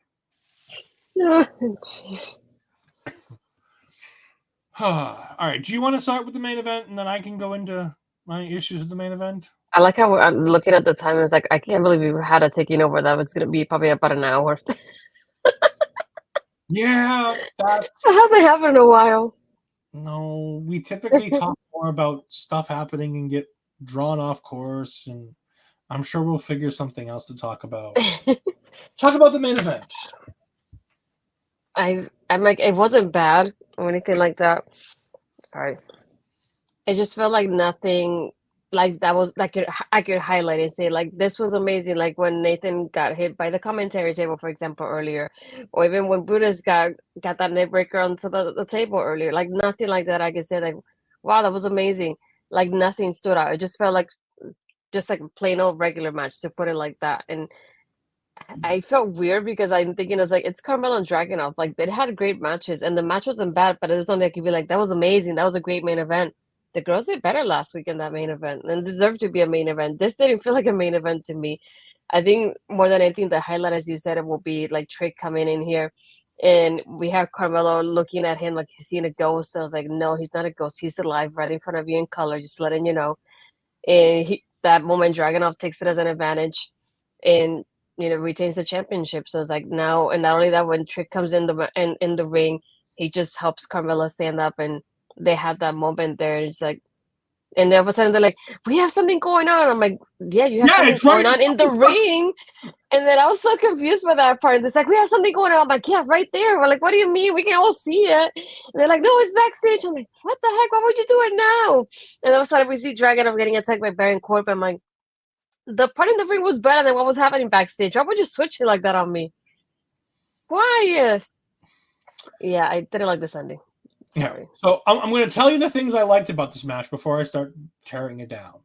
All right. Do you want to start with the main event, and then I can go into my issues with the main event? I like how I'm looking at the time. It's like, I can't believe we had a taking over. That was going to be probably about an hour. Yeah. That hasn't happened in a while. No, we typically talk more about stuff happening and get drawn off course, and I'm sure we'll figure something else to talk about. Talk about the main event. I'm like, it wasn't bad or anything like that. Sorry. It just felt like nothing like that was like I could highlight and say like this was amazing. Like when Nathan got hit by the commentary table, for example, earlier, or even when Brutus got that neck breaker onto the table earlier. Like nothing like that. I could say like, wow, that was amazing. Like nothing stood out. It just felt like just like a plain old regular match, to put it like that. And I felt weird because I'm thinking it was like it's Carmelo and Dragunov. Like they had great matches, and the match wasn't bad, but it was something I could be like, that was amazing. That was a great main event. The girls did better last week in that main event and deserved to be a main event. This didn't feel like a main event to me. I think more than anything, the highlight, as you said, it will be like Trick coming in here, and we have Carmelo looking at him like he's seeing a ghost. I was like, no, he's not a ghost. He's alive, right in front of you in color, just letting you know. And that moment, Dragunov takes it as an advantage, and retains the championship. So it's like now, and not only that, when Trick comes in the ring, he just helps Carmelo stand up, and they have that moment there. It's like, and then all of a sudden they're like, "We have something going on." I'm like, "Yeah, you have something it's right going on in the ring." And then I was so confused by that part. It's like, "We have something going on." I'm like, "Yeah, right there." We're like, "What do you mean? We can all see it." And they're like, "No, it's backstage." I'm like, "What the heck? Why would you do it now?" And all of a sudden we see Dragunov getting attacked by Baron Corbin. I'm like, the part in the ring was better than what was happening backstage. Why would you switch it like that on me? Why? Yeah, I didn't like this ending. Sorry. Yeah. So I'm going to tell you the things I liked about this match before I start tearing it down.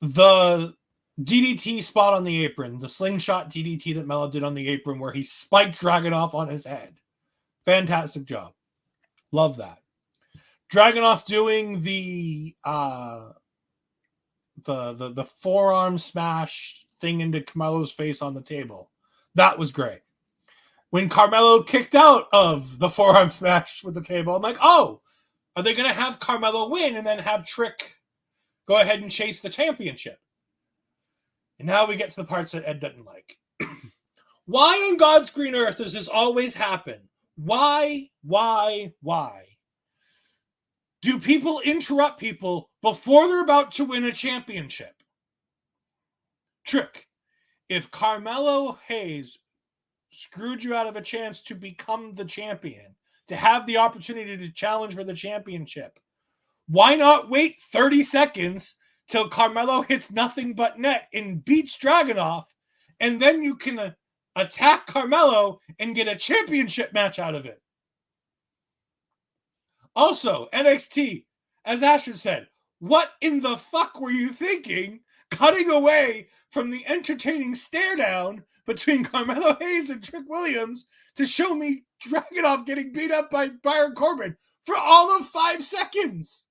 The DDT spot on the apron, the slingshot DDT that Melo did on the apron where he spiked Dragunov on his head. Fantastic job. Love that. Dragunov doing the forearm smash thing into Carmelo's face on the table. That was great. When Carmelo kicked out of the forearm smash with the table, I'm like, oh, are they going to have Carmelo win and then have Trick go ahead and chase the championship? And now we get to the parts that Ed doesn't like. Why on God's green earth does this always happen? Why? Do people interrupt people before they're about to win a championship? Trick, if Carmelo Hayes screwed you out of a chance to become the champion, to have the opportunity to challenge for the championship, why not wait 30 seconds till Carmelo hits nothing but net and beats Dragunov, and then you can attack Carmelo and get a championship match out of it? Also, NXT, as Astrid said, what in the fuck were you thinking cutting away from the entertaining stare down between Carmelo Hayes and Trick Williams to show me Dragunov getting beat up by Baron Corbin for all of 5 seconds?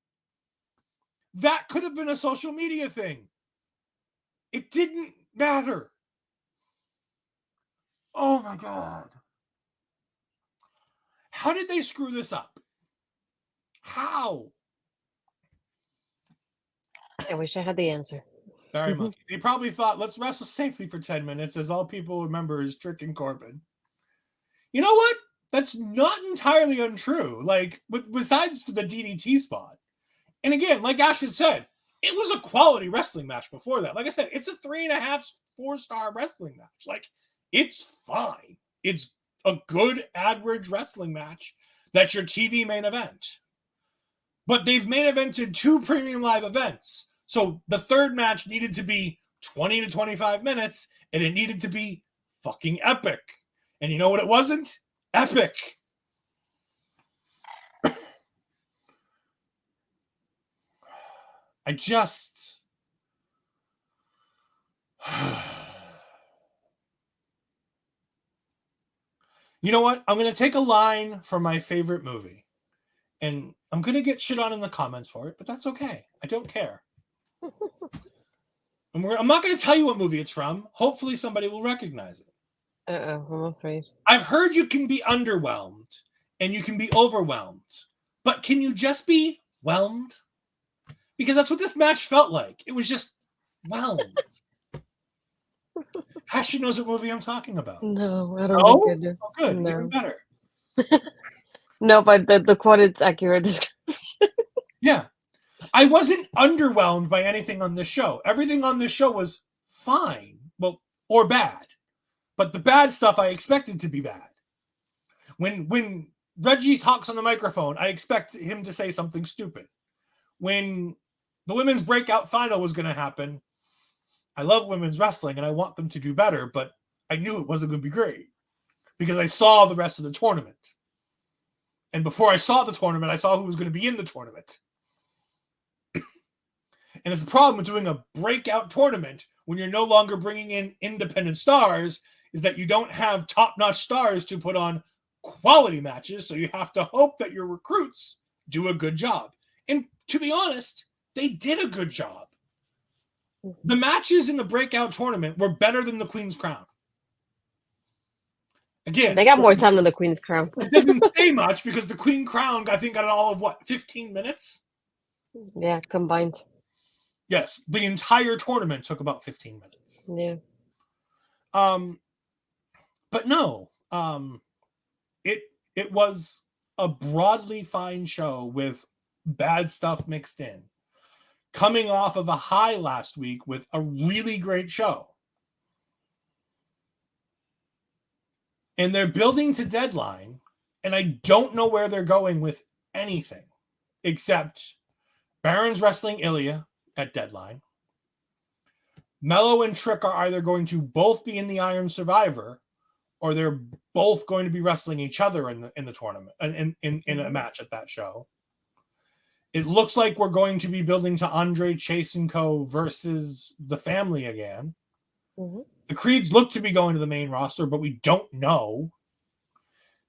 That could have been a social media thing. It didn't matter. Oh my God. How did they screw this up? How? I wish I had the answer. Barry Monkey. They probably thought, let's wrestle safely for 10 minutes, as all people remember is Trick and Corbin. You know what? That's not entirely untrue. Like, besides for the DDT spot. And again, like Astrid said, it was a quality wrestling match before that. Like I said, it's a 3.5, 4-star wrestling match. Like, it's fine. It's a good average wrestling match that's your TV main event. But they've main evented 2 premium live events. So the third match needed to be 20 to 25 minutes, and it needed to be fucking epic. And you know what it wasn't? Epic. I just... You know what? I'm going to take a line from my favorite movie. And I'm going to get shit on in the comments for it, but that's okay. I don't care. I'm not going to tell you what movie it's from. Hopefully somebody will recognize it. I'm afraid. I've heard you can be underwhelmed and you can be overwhelmed. But can you just be whelmed? Because that's what this match felt like. It was just whelmed. Ashley knows what movie I'm talking about. No, I don't think I do. Oh, good. No. Even better. No, but the quote is accurate description. Yeah. I wasn't underwhelmed by anything on this show. Everything on this show was fine, well, or bad. But the bad stuff I expected to be bad. When Reggie talks on the microphone, I expect him to say something stupid. When the women's breakout final was going to happen. I love women's wrestling and I want them to do better, but I knew it wasn't going to be great because I saw the rest of the tournament. And before I saw the tournament, I saw who was going to be in the tournament. And it's the problem with doing a breakout tournament when you're no longer bringing in independent stars is that you don't have top-notch stars to put on quality matches, so you have to hope that your recruits do a good job. And to be honest, they did a good job. The matches in the breakout tournament were better than the Queen's Crown. Again, They got more time than the Queen's Crown. It doesn't say much because the Queen Crown, I think, got all of 15 minutes? Yeah, combined. Yes, the entire tournament took about 15 minutes. Yeah. But no, it was a broadly fine show with bad stuff mixed in. Coming off of a high last week with a really great show. And they're building to Deadline, and I don't know where they're going with anything except Baron's wrestling Ilja at Deadline. Mello and Trick are either going to both be in the Iron Survivor, or they're both going to be wrestling each other in the tournament, in a match at that show. It looks like we're going to be building to Andre Chase and Co. versus the family again. Mm-hmm. The Creeds look to be going to the main roster, but we don't know.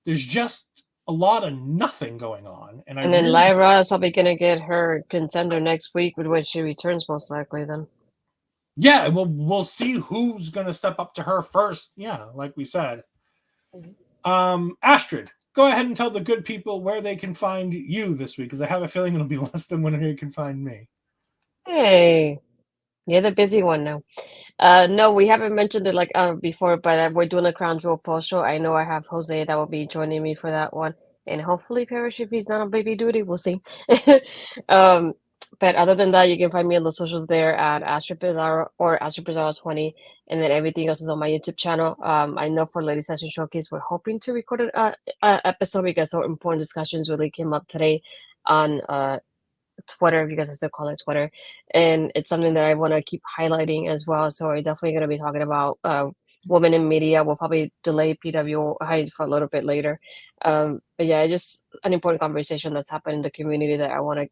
There's just a lot of nothing going on. And then Lyra is probably going to get her contender next week, with which she returns most likely then. Yeah, we'll see who's going to step up to her first. Yeah, like we said. Mm-hmm. Astrid, go ahead and tell the good people where they can find you this week, because I have a feeling it'll be less than when they can find me. Hey, you're the busy one now. No, we haven't mentioned it before, but we're doing a Crown Jewel post show. I know I have Jose that will be joining me for that one, and hopefully Parrish if he's not on baby duty. We'll see. But other than that, you can find me on the socials there at Astrid Pizarro or Astrid Pizarro 20, and then everything else is on my YouTube channel. I know for Lady Session Showcase, we're hoping to record an episode because some important discussions really came up today on Twitter, if you guys still call it Twitter, and it's something that I want to keep highlighting as well. So we're definitely going to be talking about women in media. We'll probably delay PW High for a little bit later, but yeah, just an important conversation that's happened in the community that I want to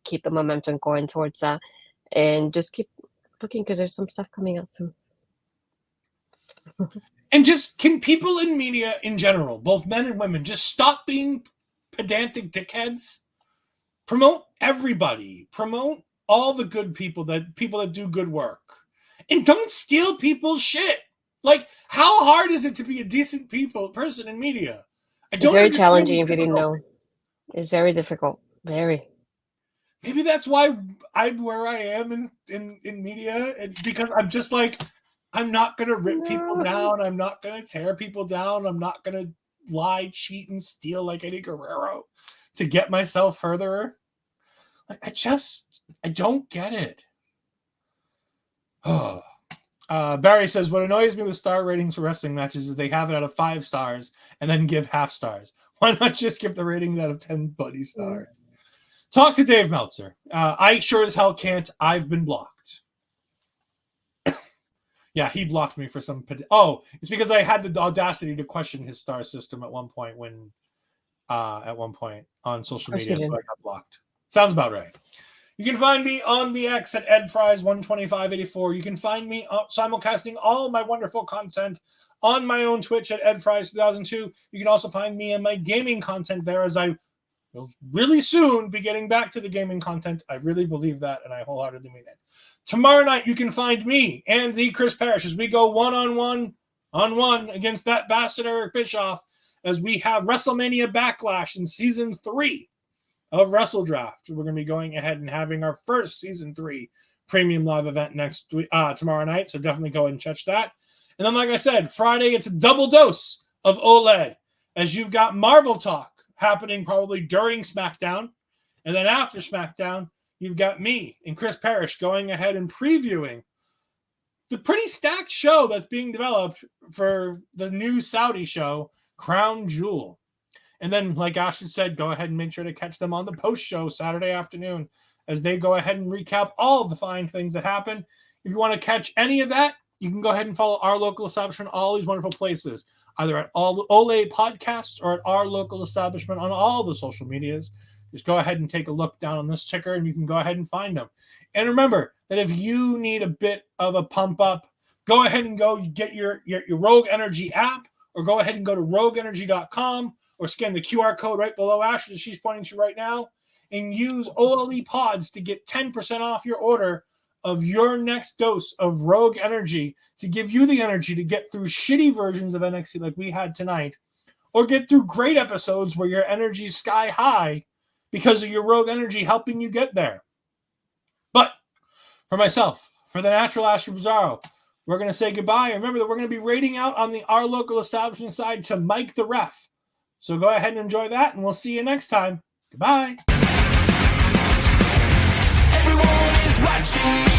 keep the momentum going towards that, and just keep looking because there's some stuff coming out soon. And just, can people in media in general, both men and women, just stop being pedantic dickheads? Promote everybody. Promote all the good people that do good work. And don't steal people's shit. Like, how hard is it to be a decent person in media? It's very challenging if you didn't know. It's very difficult. Very. Maybe that's why I'm where I am in media, because I'm just like, I'm not going to rip people down. I'm not going to tear people down. I'm not going to lie, cheat, and steal like Eddie Guerrero to get myself further. I don't get it. Oh. Barry says, what annoys me with star ratings for wrestling matches is they have it out of 5 stars and then give half stars. Why not just give the ratings out of 10 bloody stars? Talk to Dave Meltzer. I sure as hell can't. I've been blocked. Yeah, he blocked me for some... it's because I had the audacity to question his star system at one point on social media, so I got blocked. Sounds about right. You can find me on the X at edfries12584. You can find me simulcasting all my wonderful content on my own Twitch at edfries2002. You can also find me and my gaming content there, as I will really soon be getting back to the gaming content. I really believe that, and I wholeheartedly mean it. Tomorrow night, you can find me and the Chris Parrish as we go one-on-one against that bastard Eric Bischoff, as we have WrestleMania Backlash in Season 3 of Wrestle Draft. We're going to be going ahead and having our first Season 3 premium live event tomorrow night, so definitely go and check that. And then, like I said, Friday, it's a double dose of OLED, as you've got Marvel Talk happening probably during SmackDown, and then after SmackDown, you've got me and Chris Parrish going ahead and previewing the pretty stacked show that's being developed for the new Saudi show, Crown Jewel. And then, like Ashton said, go ahead and make sure to catch them on the post show Saturday afternoon as they go ahead and recap all of the fine things that happen. If you want to catch any of that, you can go ahead and follow our local establishment, all these wonderful places, either at all Ole Podcasts or at our local establishment on all the social medias. Just go ahead and take a look down on this ticker and you can go ahead and find them. And remember that if you need a bit of a pump up, go ahead and go get your Rogue Energy app, or go ahead and go to rogueenergy.com or scan the QR code right below Ashley that she's pointing to right now and use OLE Pods to get 10% off your order of your next dose of Rogue Energy to give you the energy to get through shitty versions of NXT like we had tonight, or get through great episodes where your energy's sky high because of your Rogue Energy helping you get there. But for myself, for the natural Astrid Pizarro, we're going to say goodbye. Remember that we're going to be rating out on our local establishment side to Mike the Ref. So go ahead and enjoy that, and we'll see you next time. Goodbye. Everyone is watching.